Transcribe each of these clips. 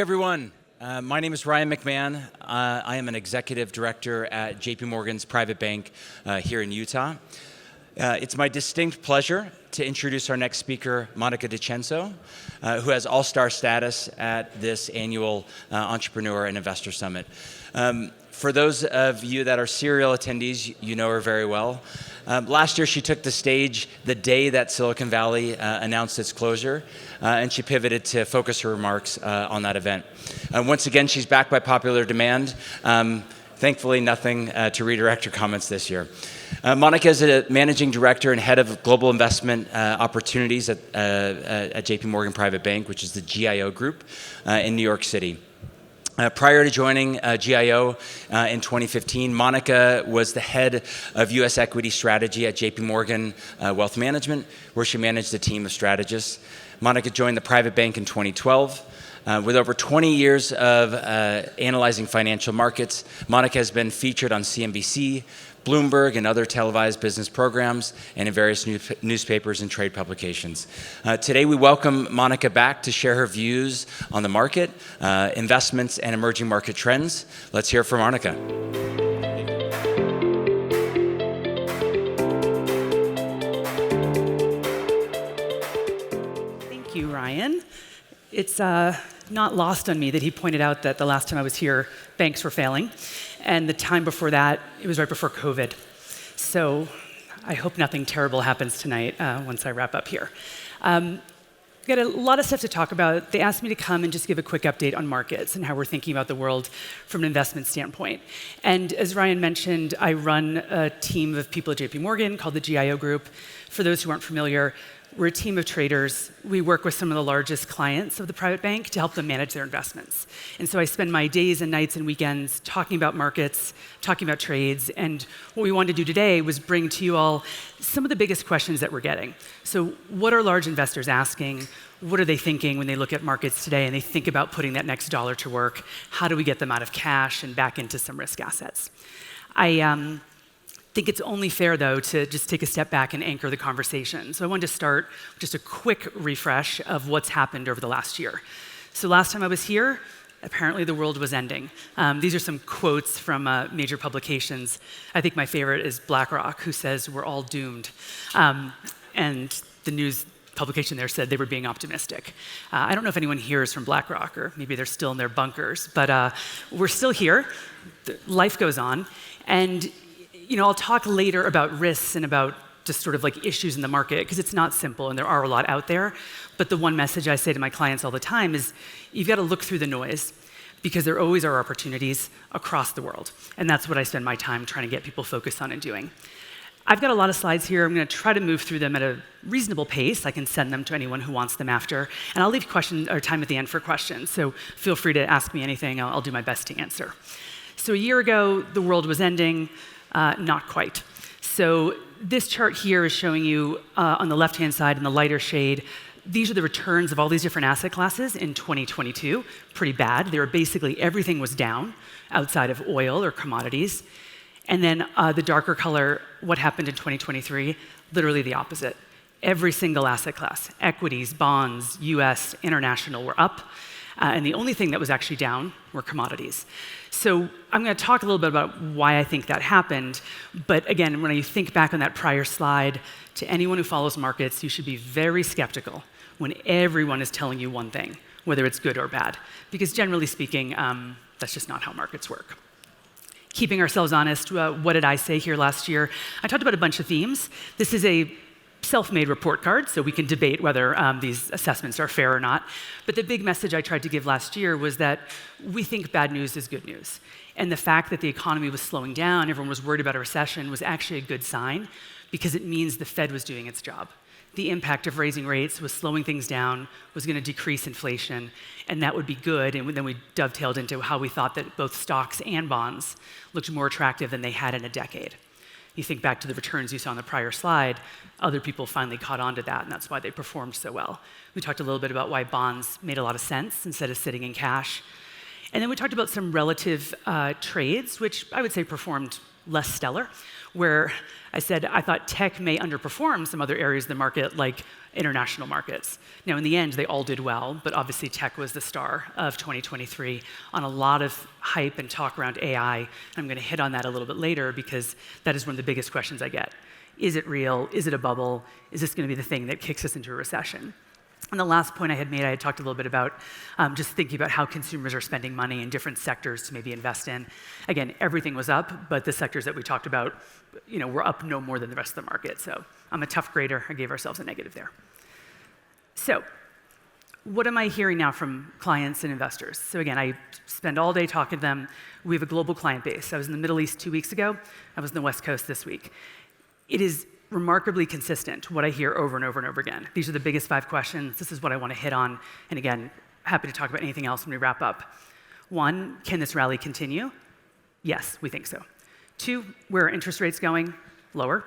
everyone. My name is Ryan McMahon. I am an executive director at JP Morgan's private bank here in Utah. It's my distinct pleasure to introduce our next speaker, Monica DiCenso, who has all-star status at this annual Entrepreneur and Investor Summit. For those of you that are serial attendees, you know her very well. Last year, she took the stage the day that Silicon Valley announced its closure, and she pivoted to focus her remarks on that event. Once again, she's back by popular demand. Thankfully, nothing to redirect her comments this year. Monica is a managing director and head of global investment opportunities at JP Morgan Private Bank, which is the GIO group in New York City. Prior to joining GIO in 2015, Monica was the head of U.S. equity strategy at JP Morgan Wealth Management, where she managed a team of strategists. Monica joined the private bank in 2012. With over 20 years of analyzing financial markets, Monica has been featured on CNBC, Bloomberg, and other televised business programs, and in various newspapers and trade publications. Today, we welcome Monica back to share her views on the market, investments, and emerging market trends. Let's hear from Monica. Thank you, Ryan. It's not lost on me that he pointed out that the last time I was here, banks were failing. And the time before that, it was right before COVID. So I hope nothing terrible happens tonight once I wrap up here. We've got a lot of stuff to talk about. They asked me to come and just give a quick update on markets and how we're thinking about the world from an investment standpoint. And as Ryan mentioned, I run a team of people at JP Morgan called the GIO Group. For those who aren't familiar, we're a team of traders. We work with some of the largest clients of the private bank to help them manage their investments. And so I spend my days and nights and weekends talking about markets, talking about trades, and what we wanted to do today was bring to you all some of the biggest questions that we're getting. So what are large investors asking? What are they thinking when they look at markets today and they think about putting that next dollar to work? How do we get them out of cash and back into some risk assets? I think it's only fair, though, to just take a step back and anchor the conversation. So I wanted to start with just a quick refresh of what's happened over the last year. So last time I was here, apparently the world was ending. These are some quotes from major publications. I think my favorite is BlackRock, who says we're all doomed. And the news publication there said they were being optimistic. I don't know if anyone here is from BlackRock, or maybe they're still in their bunkers, but we're still here. Life goes on. And I'll talk later about risks and about just sort of like issues in the market, because it's not simple and there are a lot out there. But the one message I say to my clients all the time is you've got to look through the noise, because there always are opportunities across the world. And that's what I spend my time trying to get people focused on and doing. I've got a lot of slides here. I'm going to try to move through them at a reasonable pace. I can send them to anyone who wants them after. And I'll leave time at the end for questions. So feel free to ask me anything. I'll do my best to answer. So a year ago, the world was ending. Not quite. So this chart here is showing you on the left-hand side in the lighter shade, these are the returns of all these different asset classes in 2022. Pretty bad. They were basically everything was down outside of oil or commodities. And then the darker color, what happened in 2023, literally the opposite. Every single asset class, equities, bonds, US, international, were up. And the only thing that was actually down were commodities. So I'm going to talk a little bit about why I think that happened. But again, when you think back on that prior slide, to anyone who follows markets, you should be very skeptical when everyone is telling you one thing, whether it's good or bad. Because generally speaking, that's just not how markets work. Keeping ourselves honest, what did I say here last year? I talked about a bunch of themes. This is a self-made report card, so we can debate whether these assessments are fair or not. But the big message I tried to give last year was that we think bad news is good news. And the fact that the economy was slowing down, everyone was worried about a recession, was actually a good sign, because it means the Fed was doing its job. The impact of raising rates was slowing things down, was going to decrease inflation, and that would be good. And then we dovetailed into how we thought that both stocks and bonds looked more attractive than they had in a decade. You think back to the returns you saw on the prior slide, other people finally caught on to that, and that's why they performed so well. We talked a little bit about why bonds made a lot of sense instead of sitting in cash. And then we talked about some relative trades, which I would say performed less stellar, where I said I thought tech may underperform some other areas of the market, like international markets. Now, in the end, they all did well, but obviously tech was the star of 2023 on a lot of hype and talk around AI. And I'm going to hit on that a little bit later because that is one of the biggest questions I get. Is it real? Is it a bubble? Is this going to be the thing that kicks us into a recession? And the last point I had made, I had talked a little bit about just thinking about how consumers are spending money in different sectors to maybe invest in. Again, everything was up, but the sectors that we talked about, were up no more than the rest of the market. So I'm a tough grader. I gave ourselves a negative there. So what am I hearing now from clients and investors? So again, I spend all day talking to them. We have a global client base. I was in the Middle East 2 weeks ago. I was in the West Coast this week. It is remarkably consistent, what I hear over and over and over again. These are the biggest 5 questions. This is what I want to hit on. And again, happy to talk about anything else when we wrap up. 1, can this rally continue? Yes, we think so. 2, where are interest rates going? Lower.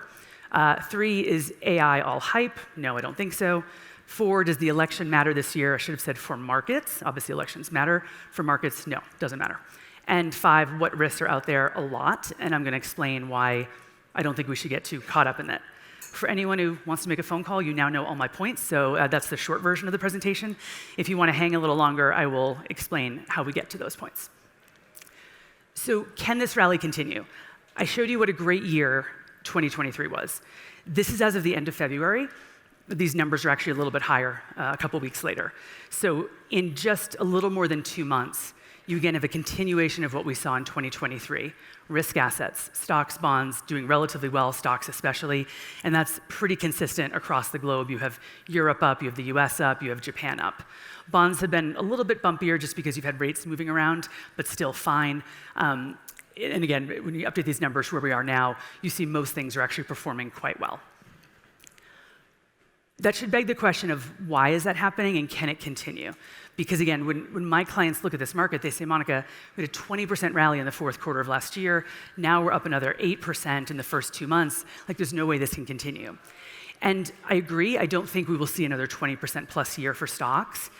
3, is AI all hype? No, I don't think so. 4, does the election matter this year? I should have said for markets. Obviously, elections matter. For markets, no, doesn't matter. And 5, what risks are out there? A lot. And I'm going to explain why I don't think we should get too caught up in that. For anyone who wants to make a phone call, you now know all my points, so that's the short version of the presentation. If you want to hang a little longer, I will explain how we get to those points. So can this rally continue? I showed you what a great year 2023 was. This is as of the end of February. These numbers are actually a little bit higher a couple weeks later. So in just a little more than 2 months, you again have a continuation of what we saw in 2023. Risk assets, stocks, bonds, doing relatively well, stocks especially, and that's pretty consistent across the globe. You have Europe up, you have the US up, you have Japan up. Bonds have been a little bit bumpier just because you've had rates moving around, but still fine. And again, when you update these numbers where we are now, you see most things are actually performing quite well. That should beg the question of why is that happening and can it continue? Because again, when my clients look at this market, they say, Monica, we had a 20% rally in the fourth quarter of last year. Now we're up another 8% in the first 2 months. Like, there's no way this can continue. And I agree, I don't think we will see another 20% plus year for stocks.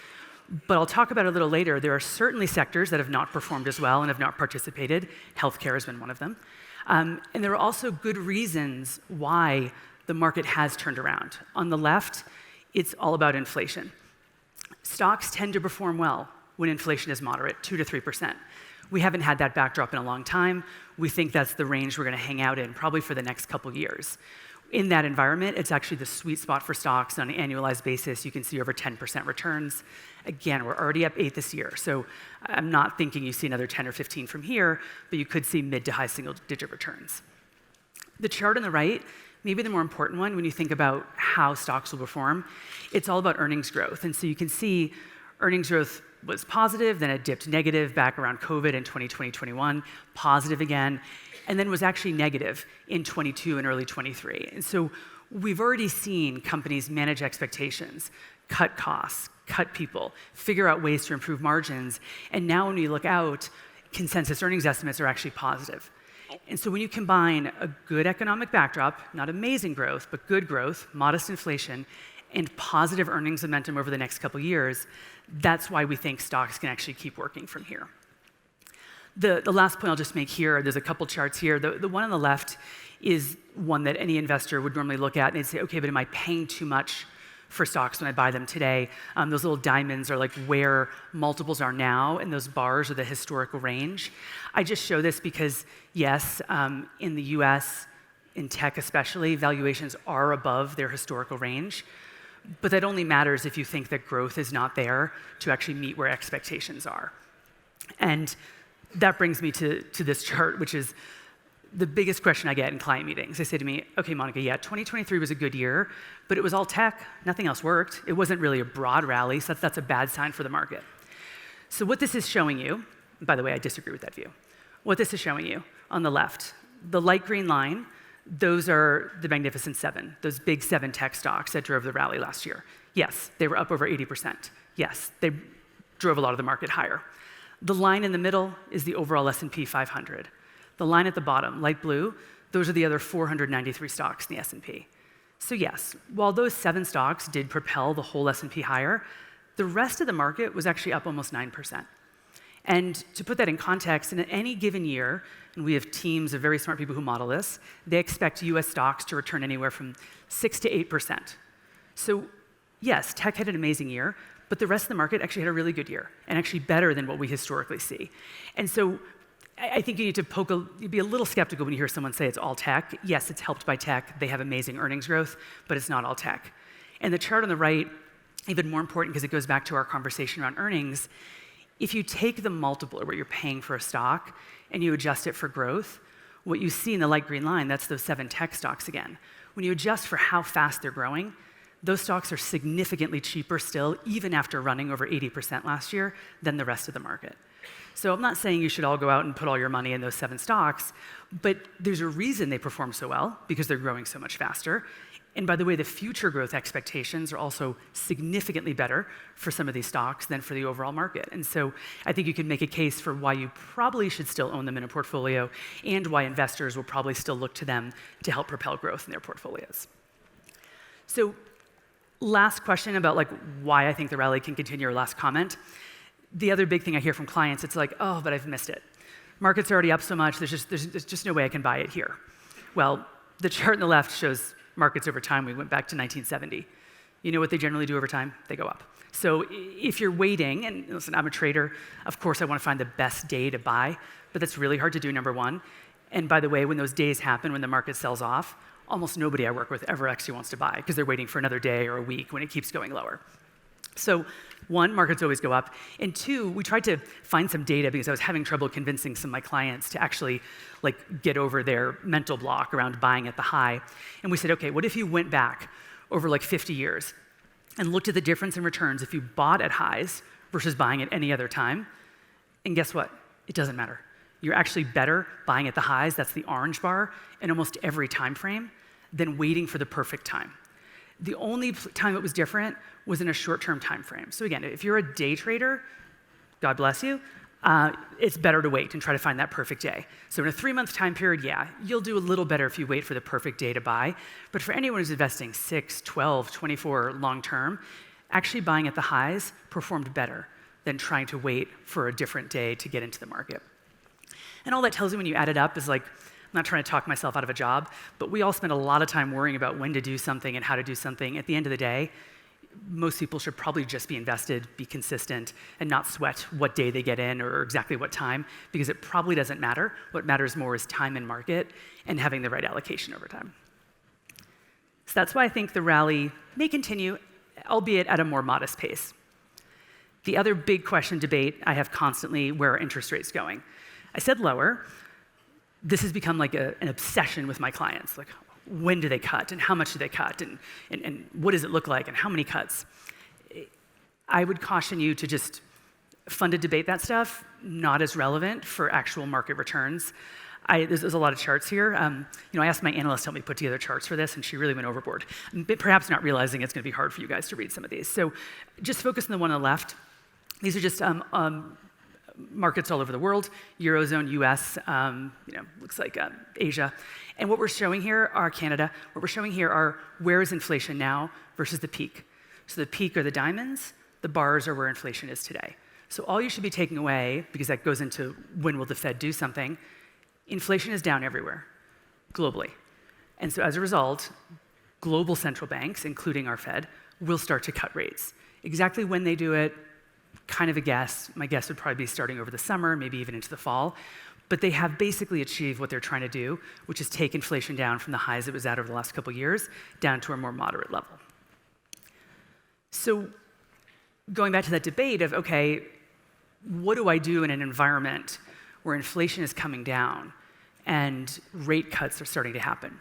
But I'll talk about it a little later. There are certainly sectors that have not performed as well and have not participated. Healthcare has been one of them. And there are also good reasons why the market has turned around. On the left, it's all about inflation. Stocks tend to perform well when inflation is moderate, 2 to 3%. We haven't had that backdrop in a long time. We think that's the range we're going to hang out in probably for the next couple of years. In that environment, it's actually the sweet spot for stocks on an annualized basis. You can see over 10% returns. Again, we're already up 8 this year, so I'm not thinking you see another 10 or 15 from here, but you could see mid to high single-digit returns. The chart on the right, maybe the more important one when you think about how stocks will perform, it's all about earnings growth. And so you can see earnings growth was positive, then it dipped negative back around COVID in 2020, 21, positive again, and then was actually negative in 22 and early 23. And so we've already seen companies manage expectations, cut costs, cut people, figure out ways to improve margins, and now when we look out, consensus earnings estimates are actually positive. And so when you combine a good economic backdrop, not amazing growth, but good growth, modest inflation, and positive earnings momentum over the next couple years, that's why we think stocks can actually keep working from here. The last point I'll just make here, there's a couple charts here. The one on the left is one that any investor would normally look at and they'd say, okay, but am I paying too much for stocks when I buy them today? Those little diamonds are like where multiples are now, and those bars are the historical range. I just show this because, yes, in the US, in tech especially, valuations are above their historical range. But that only matters if you think that growth is not there to actually meet where expectations are. And that brings me to this chart, which is the biggest question I get in client meetings. They say to me, okay, Monica, yeah, 2023 was a good year, but it was all tech. Nothing else worked. It wasn't really a broad rally, so that's a bad sign for the market. So what this is showing you, by the way, I disagree with that view. What this is showing you on the left, the light green line, those are the Magnificent Seven, those big 7 tech stocks that drove the rally last year. Yes, they were up over 80%. Yes, they drove a lot of the market higher. The line in the middle is the overall S&P 500. The line at the bottom, light blue, those are the other 493 stocks in the S&P. So yes, while those 7 stocks did propel the whole S&P higher, the rest of the market was actually up almost 9%. And to put that in context, in any given year, and we have teams of very smart people who model this, they expect US stocks to return anywhere from 6 to 8%. So yes, tech had an amazing year, but the rest of the market actually had a really good year, and actually better than what we historically see. And so I think you need to be a little skeptical when you hear someone say it's all tech. Yes, it's helped by tech. They have amazing earnings growth, but it's not all tech. And the chart on the right, even more important because it goes back to our conversation around earnings, if you take the multiple, or what you're paying for a stock, and you adjust it for growth, what you see in the light green line, that's those 7 tech stocks again. When you adjust for how fast they're growing, those stocks are significantly cheaper still, even after running over 80% last year, than the rest of the market. So I'm not saying you should all go out and put all your money in those 7 stocks, but there's a reason they perform so well, because they're growing so much faster. And by the way, the future growth expectations are also significantly better for some of these stocks than for the overall market. And so I think you can make a case for why you probably should still own them in a portfolio, and why investors will probably still look to them to help propel growth in their portfolios. So last question about why I think the rally can continue, or last comment. The other big thing I hear from clients, it's like, oh, but I've missed it. Market's already up so much, there's just no way I can buy it here. Well, the chart on the left shows markets over time. We went back to 1970. You know what they generally do over time? They go up. So if you're waiting, and listen, I'm a trader, of course I want to find the best day to buy, but that's really hard to do, number one. And by the way, when those days happen, when the market sells off, almost nobody I work with ever actually wants to buy, because they're waiting for another day or a week when it keeps going lower. So one, markets always go up. And two, we tried to find some data because I was having trouble convincing some of my clients to actually get over their mental block around buying at the high. And we said, okay, what if you went back over 50 years and looked at the difference in returns if you bought at highs versus buying at any other time? And guess what? It doesn't matter. You're actually better buying at the highs, that's the orange bar, in almost every time frame than waiting for the perfect time. The only time it was different was in a short-term time frame. So again, if you're a day trader, God bless you, it's better to wait and try to find that perfect day. So in a 3-month time period, yeah, you'll do a little better if you wait for the perfect day to buy. But for anyone who's investing 6, 12, 24 long-term, actually buying at the highs performed better than trying to wait for a different day to get into the market. And all that tells you when you add it up is I'm not trying to talk myself out of a job, but we all spend a lot of time worrying about when to do something and how to do something. At the end of the day, most people should probably just be invested, be consistent, and not sweat what day they get in or exactly what time, because it probably doesn't matter. What matters more is time and market and having the right allocation over time. So that's why I think the rally may continue, albeit at a more modest pace. The other big question debate I have constantly, where are interest rates going? I said lower. This has become an obsession with my clients. When do they cut, and how much do they cut, and what does it look like, and how many cuts? I would caution you to just fund a debate that stuff, not as relevant for actual market returns. There's a lot of charts here. I asked my analyst to help me put together charts for this, and she really went overboard, perhaps not realizing it's going to be hard for you guys to read some of these. So just focus on the one on the left. These are just markets all over the world, Eurozone, US, looks like Asia. And what we're showing here are Canada. What we're showing here are where is inflation now versus the peak. So the peak are the diamonds, the bars are where inflation is today. So all you should be taking away, because that goes into when will the Fed do something, inflation is down everywhere, globally. And so as a result, global central banks, including our Fed, will start to cut rates. Exactly when they do it, kind of a guess. My guess would probably be starting over the summer, maybe even into the fall. But they have basically achieved what they're trying to do, which is take inflation down from the highs it was at over the last couple of years down to a more moderate level. So going back to that debate of, okay, what do I do in an environment where inflation is coming down and rate cuts are starting to happen?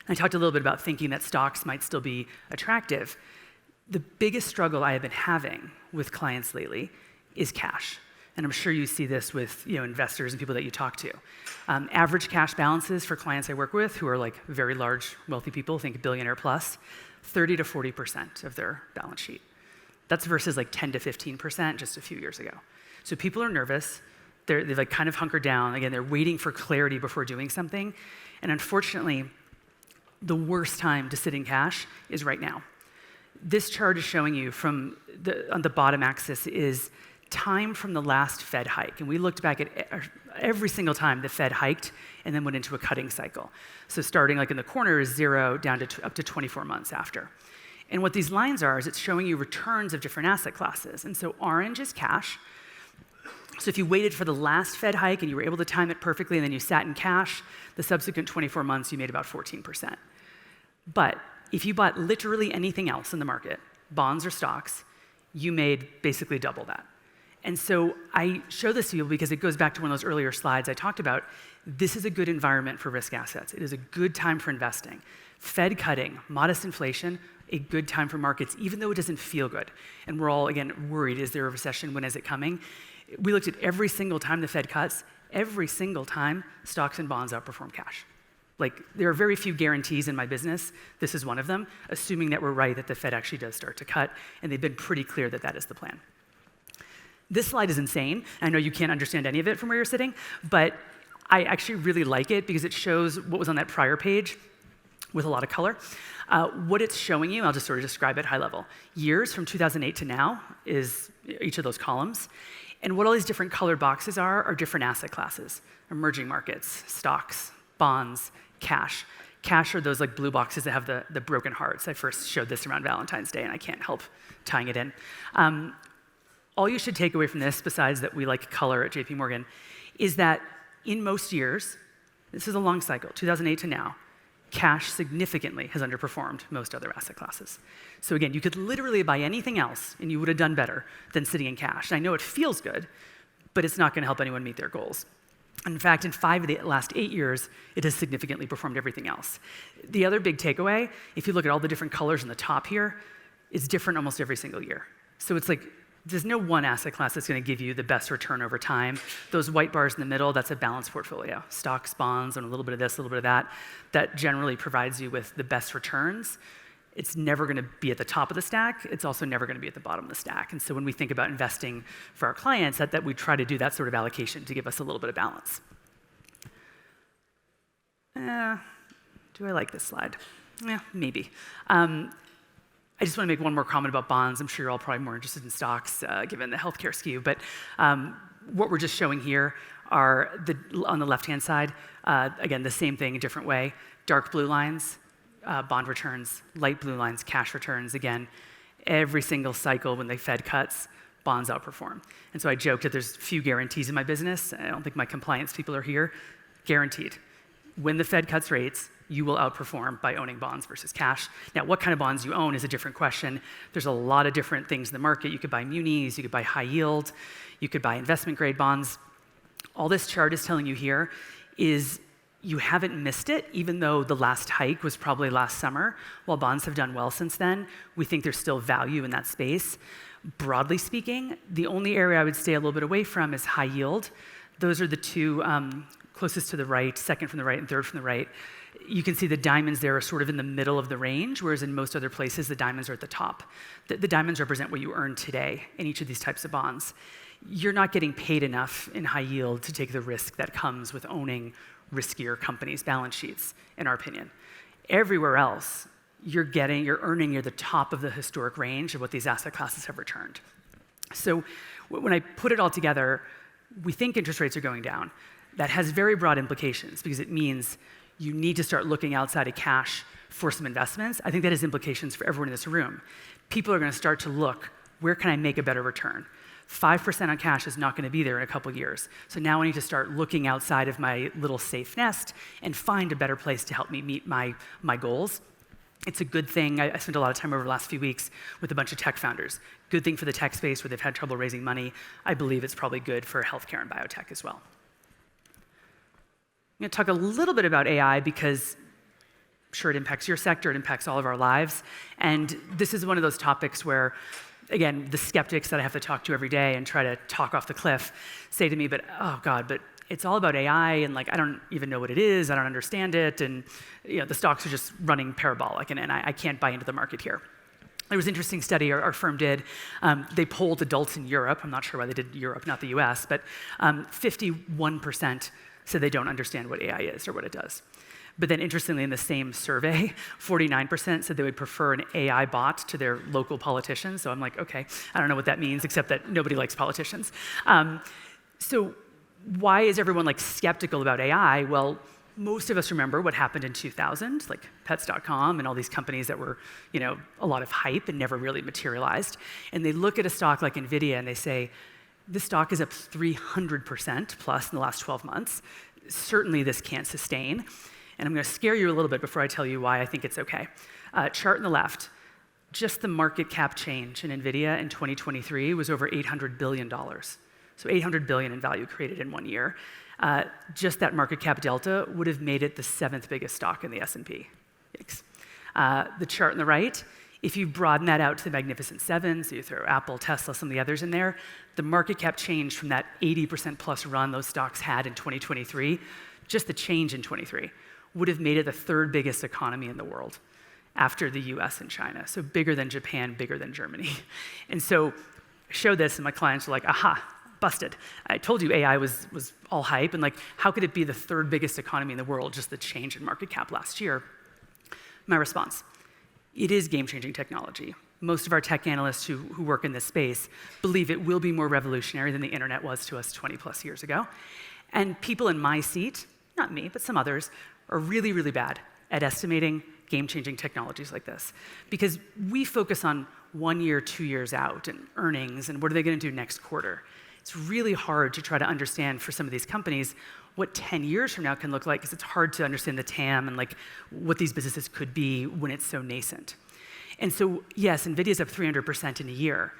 I talked a little bit about thinking that stocks might still be attractive. The biggest struggle I have been having with clients lately is cash. And I'm sure you see this with investors and people that you talk to. Average cash balances for clients I work with who are very large, wealthy people, think billionaire plus, 30 to 40% of their balance sheet. That's versus 10 to 15% just a few years ago. So people are nervous. They've kind of hunkered down. Again, they're waiting for clarity before doing something. And unfortunately, the worst time to sit in cash is right now. This chart is showing you on the bottom axis is time from the last Fed hike. And we looked back at every single time the Fed hiked and then went into a cutting cycle. So starting like in the corner is 0 down to up to 24 months after. And what these lines are is it's showing you returns of different asset classes. And so orange is cash. So if you waited for the last Fed hike and you were able to time it perfectly and then you sat in cash, the subsequent 24 months you made about 14%. But if you bought literally anything else in the market, bonds or stocks, you made basically double that. And so I show this to you because it goes back to one of those earlier slides I talked about. This is a good environment for risk assets. It is a good time for investing. Fed cutting, modest inflation, a good time for markets, even though it doesn't feel good. And we're all, again, worried, is there a recession? When is it coming? We looked at every single time the Fed cuts, every single time stocks and bonds outperform cash. Like, there are very few guarantees in my business. This is one of them, assuming that we're right that the Fed actually does start to cut, and they've been pretty clear that that is the plan. This slide is insane. I know you can't understand any of it from where you're sitting, but I actually really like it because it shows what was on that prior page with a lot of color. What it's showing you, I'll just sort of describe it high level. Years from 2008 to now is each of those columns. And what all these different colored boxes are different asset classes. Emerging markets, stocks, bonds, cash. Cash are those like blue boxes that have the broken hearts. I first showed this around Valentine's Day, and I can't help tying it in. All you should take away from this, besides that we like color at JP Morgan, is that in most years, this is a long cycle, 2008 to now, cash significantly has underperformed most other asset classes. So again, you could literally buy anything else and you would have done better than sitting in cash. And I know it feels good, but it's not going to help anyone meet their goals. In fact, in 5 of the last 8 years, it has significantly performed everything else. The other big takeaway, if you look at all the different colors on the top here, it's different almost every single year. So it's like, there's no one asset class that's going to give you the best return over time. Those white bars in the middle, that's a balanced portfolio. Stocks, bonds, and a little bit of this, a little bit of that. That generally provides you with the best returns. It's never going to be at the top of the stack. It's also never going to be at the bottom of the stack. And so when we think about investing for our clients, that we try to do that sort of allocation to give us a little bit of balance. Do I like this slide? Yeah, maybe. I just want to make one more comment about bonds. I'm sure you're all probably more interested in stocks, given the healthcare skew. But what we're just showing here are, on the left-hand side, again, the same thing, a different way. Dark blue lines, bond returns. Light blue lines, cash returns. Again, every single cycle when the Fed cuts, bonds outperform. And so I joke that there's few guarantees in my business. I don't think my compliance people are here. Guaranteed. When the Fed cuts rates, you will outperform by owning bonds versus cash. Now, what kind of bonds you own is a different question. There's a lot of different things in the market. You could buy munis, you could buy high yield, you could buy investment grade bonds. All this chart is telling you here is you haven't missed it, even though the last hike was probably last summer. While bonds have done well since then, we think there's still value in that space. Broadly speaking, the only area I would stay a little bit away from is high yield. Those are the two closest to the right, second from the right and third from the right. You can see the diamonds there are sort of in the middle of the range, whereas in most other places, the diamonds are at the top. The diamonds represent what you earn today in each of these types of bonds. You're not getting paid enough in high yield to take the risk that comes with owning riskier companies' balance sheets, in our opinion. Everywhere else, you're earning near the top of the historic range of what these asset classes have returned. So when I put it all together, we think interest rates are going down. That has very broad implications because it means you need to start looking outside of cash for some investments. I think that has implications for everyone in this room. People are going to start to look, where can I make a better return? 5% on cash is not going to be there in a couple years. So now I need to start looking outside of my little safe nest and find a better place to help me meet my goals. It's a good thing. I spent a lot of time over the last few weeks with a bunch of tech founders. Good thing for the tech space where they've had trouble raising money. I believe it's probably good for healthcare and biotech as well. I'm going to talk a little bit about AI because I'm sure it impacts your sector, it impacts all of our lives. And this is one of those topics where, again, the skeptics that I have to talk to every day and try to talk off the cliff say to me, but oh God, but it's all about AI, and like I don't even know what it is, I don't understand it, and the stocks are just running parabolic, and I can't buy into the market here. There was an interesting study our firm did. They polled adults in Europe. I'm not sure why they did Europe, not the US, but 51% said they don't understand what AI is or what it does. But then interestingly, in the same survey, 49% said they would prefer an AI bot to their local politicians. So I'm like, okay, I don't know what that means, except that nobody likes politicians. So why is everyone like skeptical about AI? Well, most of us remember what happened in 2000, like Pets.com and all these companies that were, a lot of hype and never really materialized. And they look at a stock like NVIDIA and they say, this stock is up 300% plus in the last 12 months. Certainly this can't sustain. And I'm going to scare you a little bit before I tell you why I think it's okay. Chart on the left, just the market cap change in NVIDIA in 2023 was over $800 billion. So $800 billion in value created in 1 year. Just that market cap delta would have made it the 7th biggest stock in the S&P. Yikes. The chart on the right, if you broaden that out to the Magnificent Seven, so you throw Apple, Tesla, some of the others in there, the market cap change from that 80% plus run those stocks had in 2023, just the change in 23, would have made it the 3rd biggest economy in the world after the US and China. So bigger than Japan, bigger than Germany. And so I showed this and my clients were like, aha, busted. I told you AI was all hype, and like, how could it be the 3rd biggest economy in the world, just the change in market cap last year? My response, it is game-changing technology. Most of our tech analysts who work in this space believe it will be more revolutionary than the internet was to us 20 plus years ago. And people in my seat, not me, but some others, are really, really bad at estimating game-changing technologies like this. Because we focus on 1 year, 2 years out, and earnings, and what are they going to do next quarter. It's really hard to try to understand for some of these companies what 10 years from now can look like, because it's hard to understand the TAM and like what these businesses could be when it's so nascent. And so, yes, NVIDIA's up 300% in a year,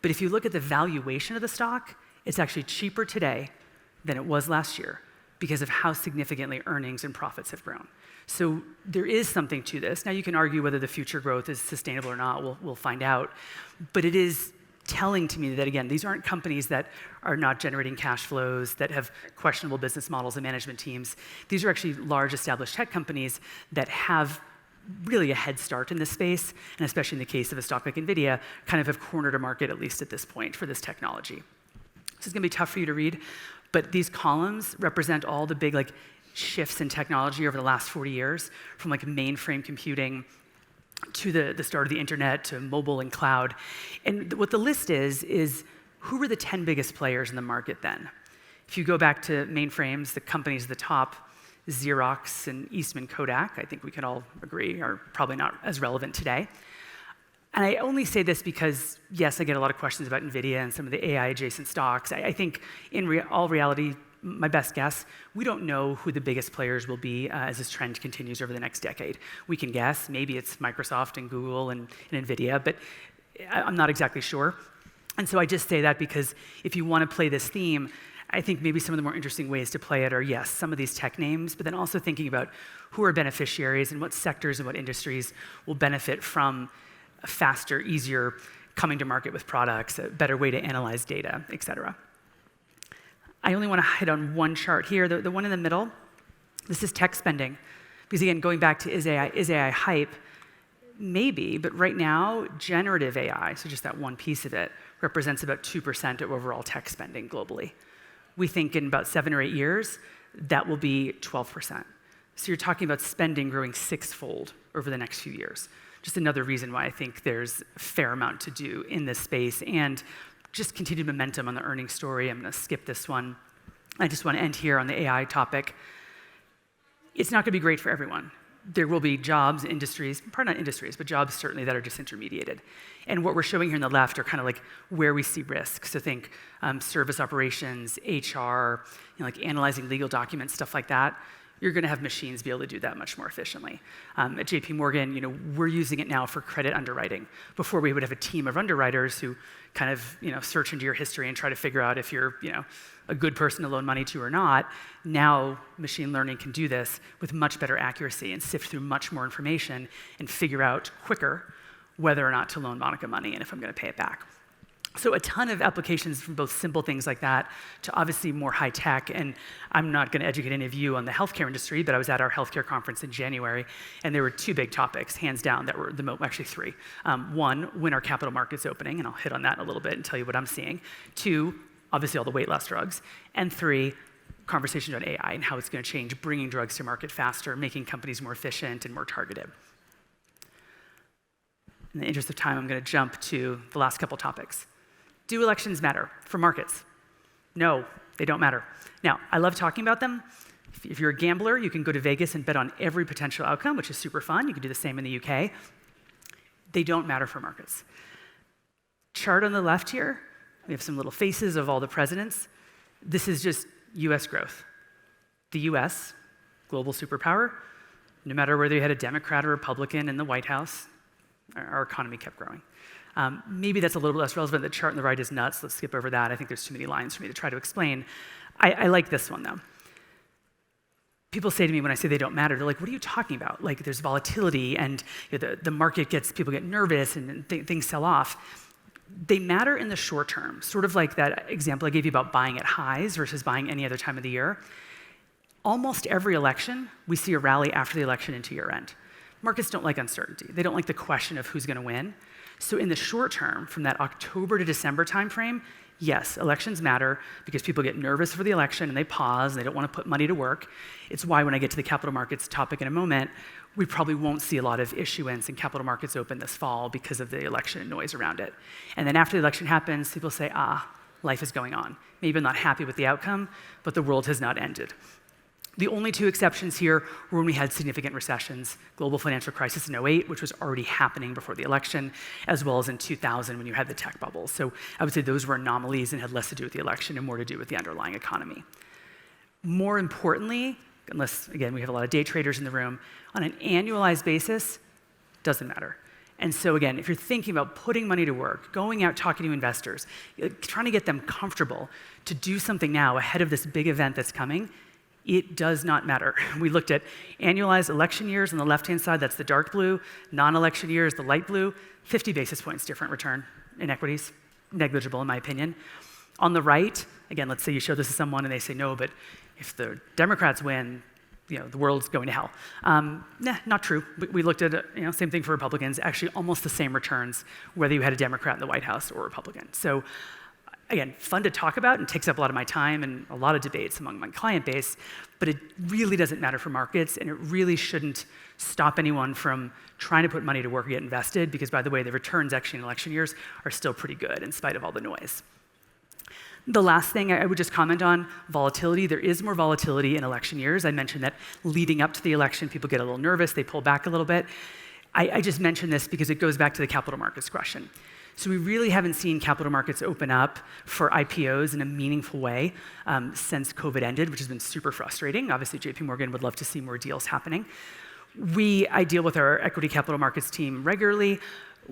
but if you look at the valuation of the stock, it's actually cheaper today than it was last year because of how significantly earnings and profits have grown. So there is something to this. Now you can argue whether the future growth is sustainable or not, we'll find out, but it is telling to me that, again, these aren't companies that are not generating cash flows, that have questionable business models and management teams. These are actually large established tech companies that have really a head start in this space, and especially in the case of a stock like NVIDIA, kind of have cornered a market, at least at this point, for this technology. This is going to be tough for you to read, but these columns represent all the big like shifts in technology over the last 40 years, from like mainframe computing to the start of the internet, to mobile and cloud. And what the list is who were the 10 biggest players in the market then? If you go back to mainframes, the companies at the top, Xerox and Eastman Kodak, I think we can all agree, are probably not as relevant today. And I only say this because, yes, I get a lot of questions about NVIDIA and some of the AI-adjacent stocks. I think in all reality, my best guess, we don't know who the biggest players will be as this trend continues over the next decade. We can guess, maybe it's Microsoft and Google and NVIDIA, but I'm not exactly sure. And so I just say that because if you want to play this theme, I think maybe some of the more interesting ways to play it are, yes, some of these tech names, but then also thinking about who are beneficiaries and what sectors and what industries will benefit from a faster, easier coming to market with products, a better way to analyze data, et cetera. I only want to hit on one chart here, the one in the middle. This is tech spending. Because again, going back to is AI hype? Maybe, but right now, generative AI, so just that one piece of it, represents about 2% of overall tech spending globally. We think in about 7 or 8 years, that will be 12%. So you're talking about spending growing 6-fold over the next few years. Just another reason why I think there's a fair amount to do in this space, and just continued momentum on the earnings story. I'm going to skip this one. I just want to end here on the AI topic. It's not going to be great for everyone. There will be jobs, industries, probably not industries, but jobs certainly that are disintermediated. And what we're showing here on the left are kind of like where we see risk. So think service operations, HR, like analyzing legal documents, stuff like that. You're going to have machines be able to do that much more efficiently. At JP Morgan, we're using it now for credit underwriting. Before, we would have a team of underwriters who kind of search into your history and try to figure out if you're a good person to loan money to or not. Now, machine learning can do this with much better accuracy and sift through much more information and figure out quicker whether or not to loan Monica money and if I'm going to pay it back. So a ton of applications from both simple things like that to obviously more high tech. And I'm not going to educate any of you on the healthcare industry, but I was at our healthcare conference in January, and there were 2 big topics, hands down, that were actually 3. One, when are capital markets opening? And I'll hit on that in a little bit and tell you what I'm seeing. 2, obviously all the weight loss drugs. And 3, conversations on AI and how it's going to change bringing drugs to market faster, making companies more efficient and more targeted. In the interest of time, I'm going to jump to the last couple topics. Do elections matter for markets? No, they don't matter. Now, I love talking about them. If you're a gambler, you can go to Vegas and bet on every potential outcome, which is super fun. You can do the same in the UK. They don't matter for markets. Chart on the left here, we have some little faces of all the presidents. This is just US growth. The US, global superpower, no matter whether you had a Democrat or Republican in the White House, our economy kept growing. Maybe that's a little less relevant. The chart on the right is nuts. Let's skip over that. I think there's too many lines for me to try to explain. I like this one, though. People say to me when I say they don't matter, they're like, what are you talking about? Like, there's volatility, and the market people get nervous, and things sell off. They matter in the short term, sort of like that example I gave you about buying at highs versus buying any other time of the year. Almost every election, we see a rally after the election into year end. Markets don't like uncertainty. They don't like the question of who's going to win. So in the short term, from that October to December timeframe, yes, elections matter because people get nervous for the election and they pause and they don't want to put money to work. It's why when I get to the capital markets topic in a moment, we probably won't see a lot of issuance in capital markets open this fall because of the election and noise around it. And then after the election happens, people say, life is going on. Maybe I'm not happy with the outcome, but the world has not ended. The only two exceptions here were when we had significant recessions, global financial crisis in 2008, which was already happening before the election, as well as in 2000 when you had the tech bubble. So I would say those were anomalies and had less to do with the election and more to do with the underlying economy. More importantly, unless, again, we have a lot of day traders in the room, on an annualized basis, doesn't matter. And so again, if you're thinking about putting money to work, going out talking to investors, trying to get them comfortable to do something now ahead of this big event that's coming, it does not matter. We looked at annualized election years on the left-hand side, that's the dark blue, non-election years, the light blue, 50 basis points different return in equities, negligible in my opinion. On the right, again, let's say you show this to someone and they say, no, but if the Democrats win, the world's going to hell. Not true. We looked at same thing for Republicans, actually almost the same returns, whether you had a Democrat in the White House or a Republican. So again, fun to talk about and takes up a lot of my time and a lot of debates among my client base, but it really doesn't matter for markets, and it really shouldn't stop anyone from trying to put money to work and get invested, because by the way, the returns actually in election years are still pretty good in spite of all the noise. The last thing I would just comment on, volatility. There is more volatility in election years. I mentioned that leading up to the election, people get a little nervous, they pull back a little bit. I just mentioned this because it goes back to the capital markets question. So we really haven't seen capital markets open up for IPOs in a meaningful way since COVID ended, which has been super frustrating. Obviously, JP Morgan would love to see more deals happening. I deal with our equity capital markets team regularly.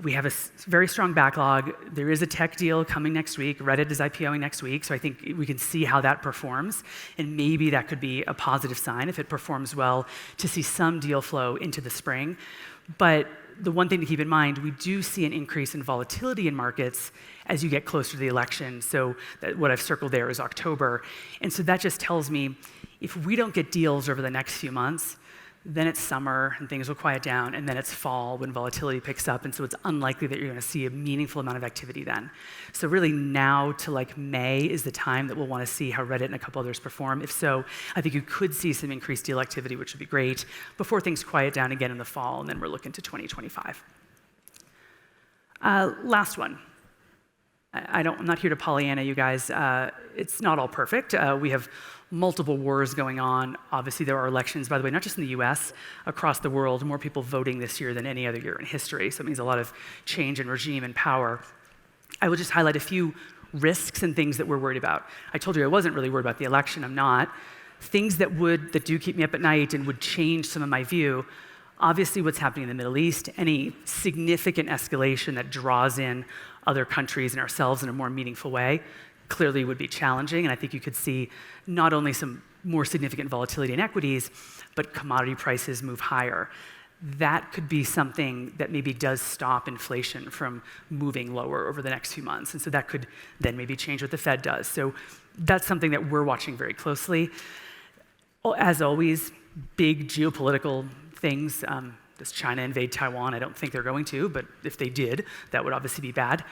We have a very strong backlog. There is a tech deal coming next week. Reddit is IPOing next week, so I think we can see how that performs, and maybe that could be a positive sign if it performs well to see some deal flow into the spring. But the one thing to keep in mind, we do see an increase in volatility in markets as you get closer to the election. So what I've circled there is October. And so that just tells me if we don't get deals over the next few months, then it's summer and things will quiet down, and then it's fall when volatility picks up, and so it's unlikely that you're going to see a meaningful amount of activity then. So really now to like May is the time that we'll want to see how Reddit and a couple others perform. If so, I think you could see some increased deal activity, which would be great, before things quiet down again in the fall, and then we're looking to 2025. Last one. I'm not here to Pollyanna you guys. It's not all perfect. We have multiple wars going on. Obviously, there are elections, by the way, not just in the US, across the world, more people voting this year than any other year in history. So it means a lot of change in regime and power. I will just highlight a few risks and things that we're worried about. I told you I wasn't really worried about the election. I'm not. Things that do keep me up at night and would change some of my view. Obviously, what's happening in the Middle East, any significant escalation that draws in other countries and ourselves in a more meaningful way, clearly would be challenging, and I think you could see not only some more significant volatility in equities, but commodity prices move higher. That could be something that maybe does stop inflation from moving lower over the next few months, and so that could then maybe change what the Fed does. So that's something that we're watching very closely. As always, big geopolitical things. Does China invade Taiwan? I don't think they're going to, but if they did, that would obviously be bad.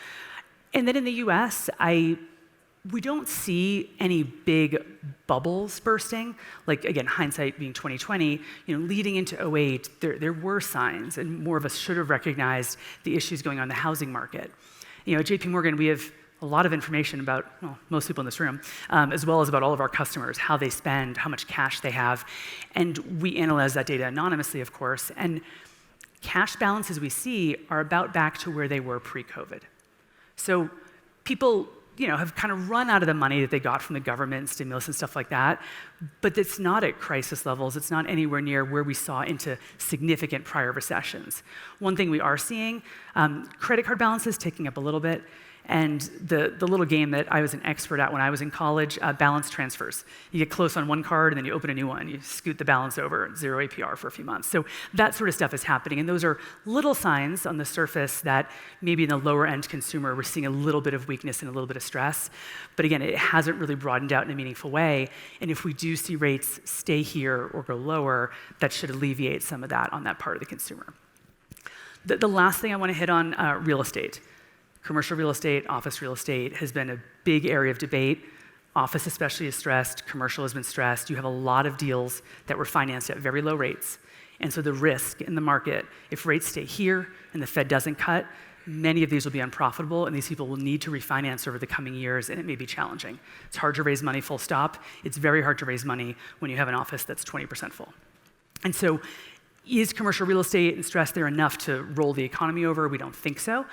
And then in the US, we don't see any big bubbles bursting. Like, again, hindsight being 2020, leading into '08, there were signs, and more of us should have recognized the issues going on in the housing market. At JP Morgan, we have a lot of information about, well, most people in this room, as well as about all of our customers, how they spend, how much cash they have. And we analyze that data anonymously, of course. And cash balances we see are about back to where they were pre-COVID. So people have kind of run out of the money that they got from the government, stimulus and stuff like that, but it's not at crisis levels. It's not anywhere near where we saw into significant prior recessions. One thing we are seeing, credit card balances ticking up a little bit, and the little game that I was an expert at when I was in college, balance transfers. You get close on one card, and then you open a new one. You scoot the balance over, 0 APR for a few months. So that sort of stuff is happening, and those are little signs on the surface that maybe in the lower-end consumer, we're seeing a little bit of weakness and a little bit of stress. But again, it hasn't really broadened out in a meaningful way, and if we do see rates stay here or go lower, that should alleviate some of that on that part of the consumer. The last thing I want to hit on, real estate. Commercial real estate, office real estate has been a big area of debate. Office especially is stressed, commercial has been stressed. You have a lot of deals that were financed at very low rates. And so the risk in the market, if rates stay here and the Fed doesn't cut, many of these will be unprofitable, and these people will need to refinance over the coming years, and it may be challenging. It's hard to raise money full stop. It's very hard to raise money when you have an office that's 20% full. And so is commercial real estate and stress there enough to roll the economy over? We don't think so.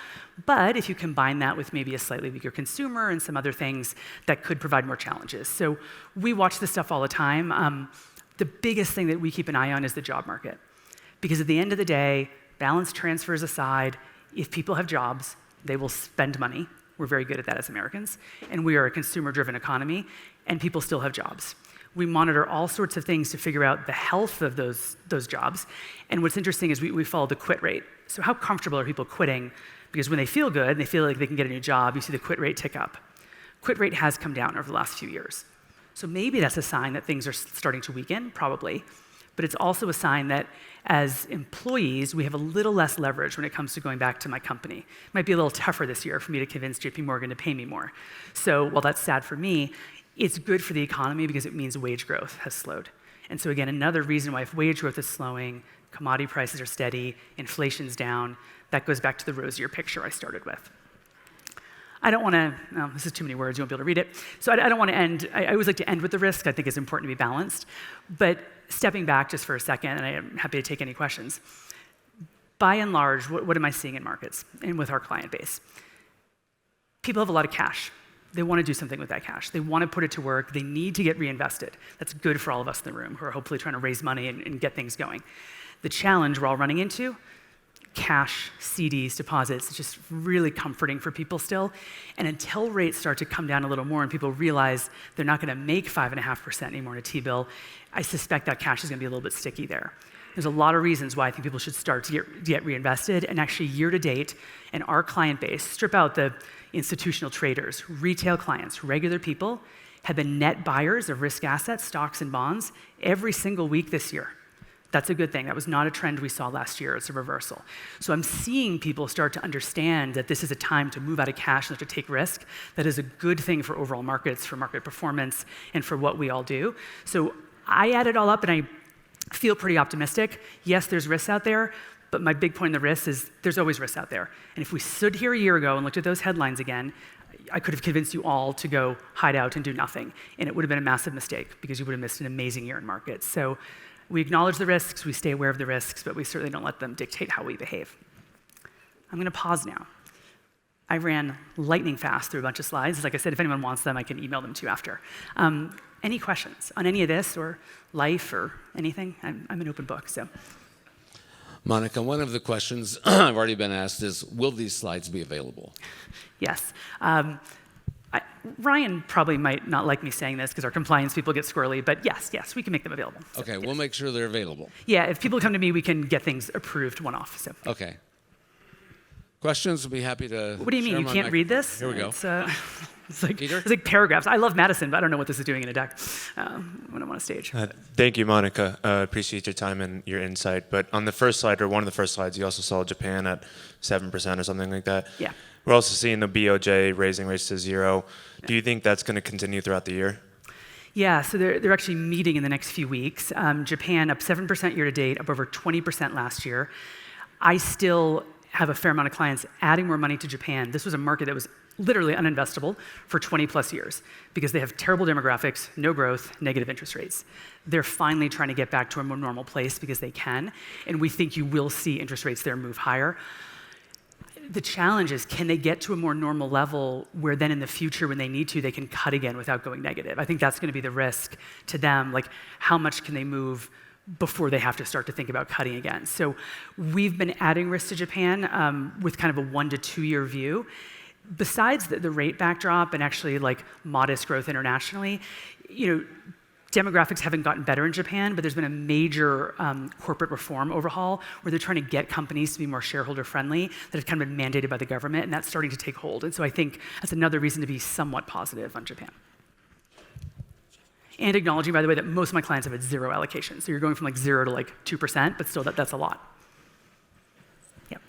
But if you combine that with maybe a slightly weaker consumer and some other things, that could provide more challenges. So we watch this stuff all the time. The biggest thing that we keep an eye on is the job market. Because at the end of the day, balance transfers aside, if people have jobs, they will spend money. We're very good at that as Americans. And we are a consumer-driven economy, and people still have jobs. We monitor all sorts of things to figure out the health of those jobs. And what's interesting is we follow the quit rate. So how comfortable are people quitting? Because when they feel good and they feel like they can get a new job, you see the quit rate tick up. Quit rate has come down over the last few years. So maybe that's a sign that things are starting to weaken, probably. But it's also a sign that as employees, we have a little less leverage when it comes to going back to my company. It might be a little tougher this year for me to convince JP Morgan to pay me more. So while that's sad for me, it's good for the economy because it means wage growth has slowed. And so again, another reason why if wage growth is slowing, commodity prices are steady, inflation's down, that goes back to the rosier picture I started with. I don't want to, this is too many words, you won't be able to read it. So I don't want to end, I always like to end with the risk. I think it's important to be balanced. But stepping back just for a second, and I am happy to take any questions. By and large, what am I seeing in markets and with our client base? People have a lot of cash. They want to do something with that cash. They want to put it to work. They need to get reinvested. That's good for all of us in the room who are hopefully trying to raise money and get things going. The challenge we're all running into, cash, CDs, deposits, it's just really comforting for people still. And until rates start to come down a little more and people realize they're not going to make 5.5% anymore in a T-bill, I suspect that cash is going to be a little bit sticky there. There's a lot of reasons why I think people should start to get reinvested. And actually, year to date, in our client base, strip out the institutional traders, retail clients, regular people, have been net buyers of risk assets, stocks and bonds, every single week this year. That's a good thing. That was not a trend we saw last year. It's a reversal. So I'm seeing people start to understand that this is a time to move out of cash and to take risk. That is a good thing for overall markets, for market performance, and for what we all do. So I add it all up, and I feel pretty optimistic. Yes, there's risks out there, but my big point in the risks is there's always risks out there. And if we stood here a year ago and looked at those headlines again, I could have convinced you all to go hide out and do nothing. And it would have been a massive mistake because you would have missed an amazing year in markets. So we acknowledge the risks, we stay aware of the risks, but we certainly don't let them dictate how we behave. I'm going to pause now. I ran lightning fast through a bunch of slides. Like I said, if anyone wants them, I can email them to you after. Any questions on any of this or life or anything? I'm an open book, so. Monica, one of the questions I've already been asked is, will these slides be available? Yes. Ryan probably might not like me saying this because our compliance people get squirrely, but yes, we can make them available. So, okay, yes. We'll make sure they're available. Yeah, if people come to me, we can get things approved one-off. So. Okay. Questions? We'll be happy to. What do you mean? You can't read this? Here we go. It's like, Peter? it's like paragraphs. I love Madison, but I don't know what this is doing in a deck when I'm on a stage. Thank you, Monica. Appreciate your time and your insight. But on the first slide, or one of the first slides, you also saw Japan at 7% or something like that. Yeah. We're also seeing the BOJ raising rates to 0. Do you think that's going to continue throughout the year? Yeah, so they're actually meeting in the next few weeks. Japan up 7% year to date, up over 20% last year. I still have a fair amount of clients adding more money to Japan. This was a market that was literally uninvestable for 20 plus years because they have terrible demographics, no growth, negative interest rates. They're finally trying to get back to a more normal place because they can, and we think you will see interest rates there move higher. The challenge is, can they get to a more normal level where then in the future when they need to, they can cut again without going negative? I think that's going to be the risk to them, like how much can they move before they have to start to think about cutting again. So we've been adding risk to Japan with kind of a 1 to 2 year view. Besides the rate backdrop and actually like modest growth internationally, demographics haven't gotten better in Japan, but there's been a major corporate reform overhaul where they're trying to get companies to be more shareholder friendly that have kind of been mandated by the government, and that's starting to take hold. And so I think that's another reason to be somewhat positive on Japan. And acknowledging, by the way, that most of my clients have a 0 allocation. So you're going from like 0 to like 2%, but still that's a lot. Yep.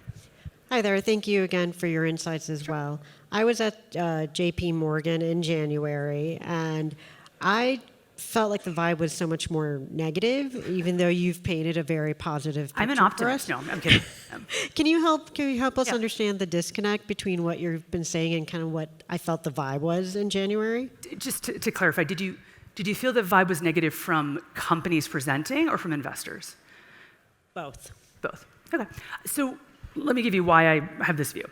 Hi there. Thank you again for your insights as well. I was at JP Morgan in January, and I felt like the vibe was so much more negative, even though you've painted a very positive picture. I'm an optimist. No, I'm kidding. Can you help us Yeah. understand the disconnect between what you've been saying and kind of what I felt the vibe was in January? Just to clarify, did you feel the vibe was negative from companies presenting or from investors? Both. Both. Okay. So let me give you why I have this view.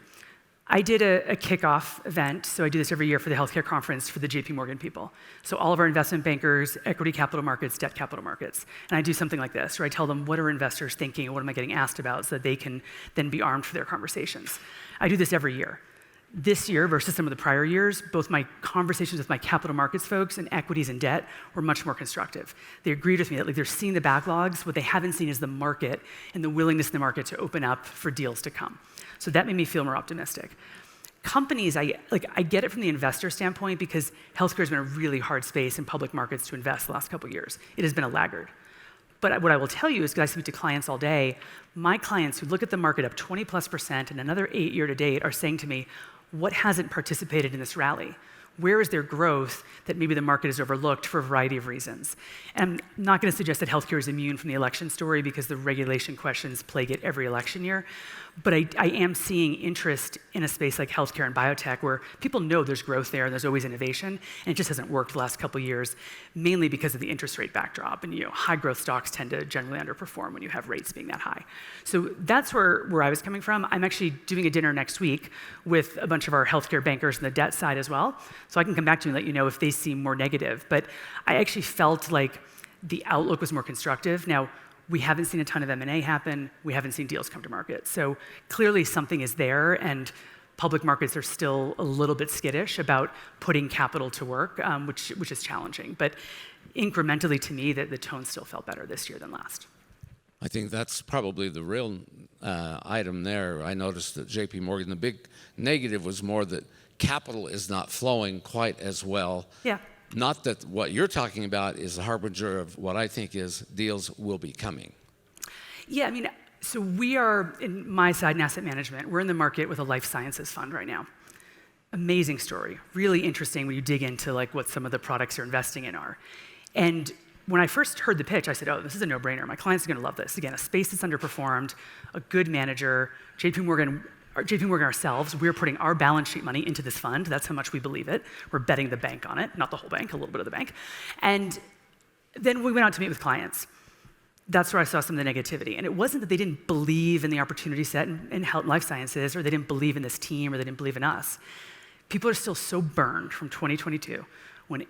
I did a kickoff event, so I do this every year for the healthcare conference for the JP Morgan people. So all of our investment bankers, equity capital markets, debt capital markets. And I do something like this, where I tell them what are investors thinking and what am I getting asked about so that they can then be armed for their conversations. I do this every year. This year versus some of the prior years, both my conversations with my capital markets folks and equities and debt were much more constructive. They agreed with me that they're seeing the backlogs. What they haven't seen is the market and the willingness in the market to open up for deals to come. So that made me feel more optimistic. Companies, I get it from the investor standpoint because healthcare has been a really hard space in public markets to invest the last couple of years. It has been a laggard. But what I will tell you is, because I speak to clients all day, my clients who look at the market up 20+% and another 8 year to date are saying to me, what hasn't participated in this rally? Where is there growth that maybe the market has overlooked for a variety of reasons? And I'm not going to suggest that healthcare is immune from the election story because the regulation questions plague it every election year. But I am seeing interest in a space like healthcare and biotech where people know there's growth there and there's always innovation, and it just hasn't worked the last couple of years, mainly because of the interest rate backdrop. And high growth stocks tend to generally underperform when you have rates being that high. So that's where I was coming from. I'm actually doing a dinner next week with a bunch of our healthcare bankers on the debt side as well. So I can come back to you and let you know if they seem more negative. But I actually felt like the outlook was more constructive. Now, we haven't seen a ton of M&A happen. We haven't seen deals come to market. So clearly something is there, and public markets are still a little bit skittish about putting capital to work, which is challenging. But incrementally to me, the tone still felt better this year than last. I think that's probably the real item there. I noticed at JP Morgan, the big negative was more that capital is not flowing quite as well. Yeah. Not that what you're talking about is a harbinger of what I think is deals will be coming. Yeah, so we are, in my side in asset management, we're in the market with a life sciences fund right now. Amazing story. Really interesting when you dig into what some of the products you're investing in are. And when I first heard the pitch, I said, oh, this is a no-brainer. My clients are going to love this. Again, a space that's underperformed, a good manager, JP Morgan ourselves, we're putting our balance sheet money into this fund. That's how much we believe it. We're betting the bank on it, not the whole bank, a little bit of the bank. And then we went out to meet with clients. That's where I saw some of the negativity. And it wasn't that they didn't believe in the opportunity set in health and life sciences, or they didn't believe in this team, or they didn't believe in us. People are still so burned from 2022 when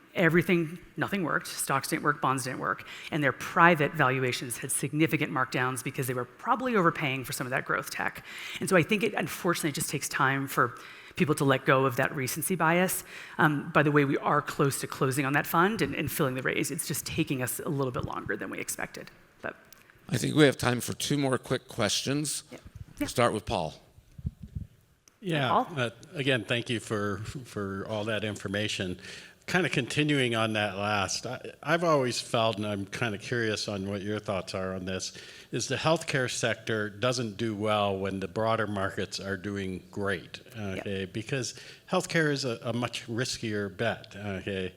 nothing worked, stocks didn't work, bonds didn't work, and their private valuations had significant markdowns because they were probably overpaying for some of that growth tech. And so I think it unfortunately just takes time for people to let go of that recency bias. By the way, we are close to closing on that fund and filling the raise. It's just taking us a little bit longer than we expected. But I think we have time for 2 more quick questions. Yeah. Start with Paul. Yeah. Again, thank you for all that information. kind of continuing on that last, I've always felt, and I'm kind of curious on what your thoughts are on this, is the healthcare sector doesn't do well when the broader markets are doing great, okay? Because healthcare is a much riskier bet, okay?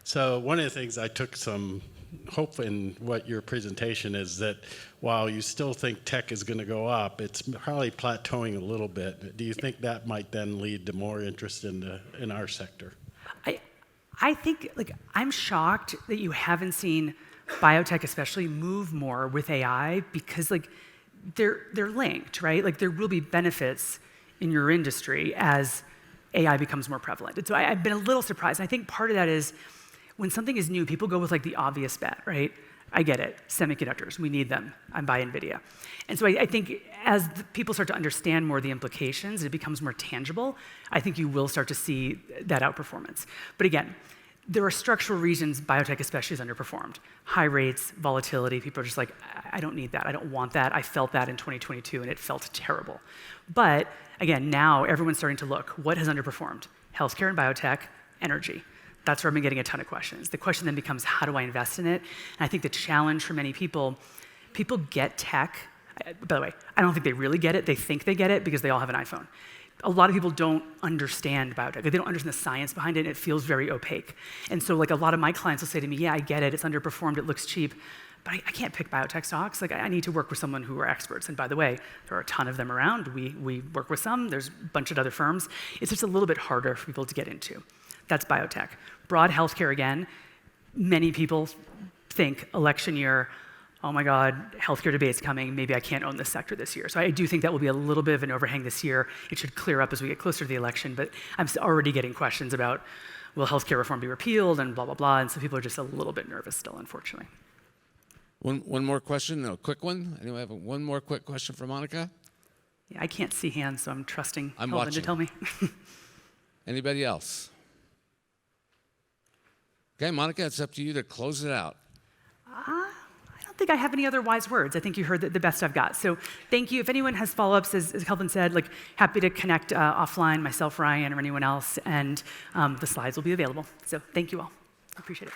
So one of the things I took some hope in what your presentation is that while you still think tech is going to go up, it's probably plateauing a little bit. Do you think that might then lead to more interest in our sector? I think, like, I'm shocked that you haven't seen biotech especially move more with AI because, like, they're linked, right? Like, there will be benefits in your industry as AI becomes more prevalent. And so I've been a little surprised. And I think part of that is when something is new, people go with, like, the obvious bet, right? I get it, semiconductors, we need them. I'm by NVIDIA. And so I think as people start to understand more the implications, it becomes more tangible, I think you will start to see that outperformance. But again, there are structural reasons biotech especially is underperformed. High rates, volatility, people are just like, I don't need that, I don't want that. I felt that in 2022 and it felt terrible. But again, now everyone's starting to look, what has underperformed? Healthcare and biotech, energy. That's where I've been getting a ton of questions. The question then becomes, how do I invest in it? And I think the challenge for many people get tech. By the way, I don't think they really get it. They think they get it because they all have an iPhone. A lot of people don't understand biotech. They don't understand the science behind it, and it feels very opaque. And so, like, a lot of my clients will say to me, yeah, I get it. It's underperformed. It looks cheap. But I can't pick biotech stocks. Like, I need to work with someone who are experts. And by the way, there are a ton of them around. We work with some. There's a bunch of other firms. It's just a little bit harder for people to get into. That's biotech. Broad healthcare, again, many people think election year, oh my God, healthcare debate's coming, maybe I can't own this sector this year. So I do think that will be a little bit of an overhang this year. It should clear up as we get closer to the election, but I'm already getting questions about, will healthcare reform be repealed and blah, blah, blah, and so people are just a little bit nervous still, unfortunately. One more question, a quick one. Anyone have one more quick question for Monica? Yeah, I can't see hands, so I'm trusting I'm Calvin to watching. tell me. Anybody else? Okay, Monica, it's up to you to close it out. I don't think I have any other wise words. I think you heard the best I've got. So thank you. If anyone has follow-ups, as Kelvin said, like, happy to connect offline, myself, Ryan, or anyone else, and the slides will be available. So thank you all. I appreciate it.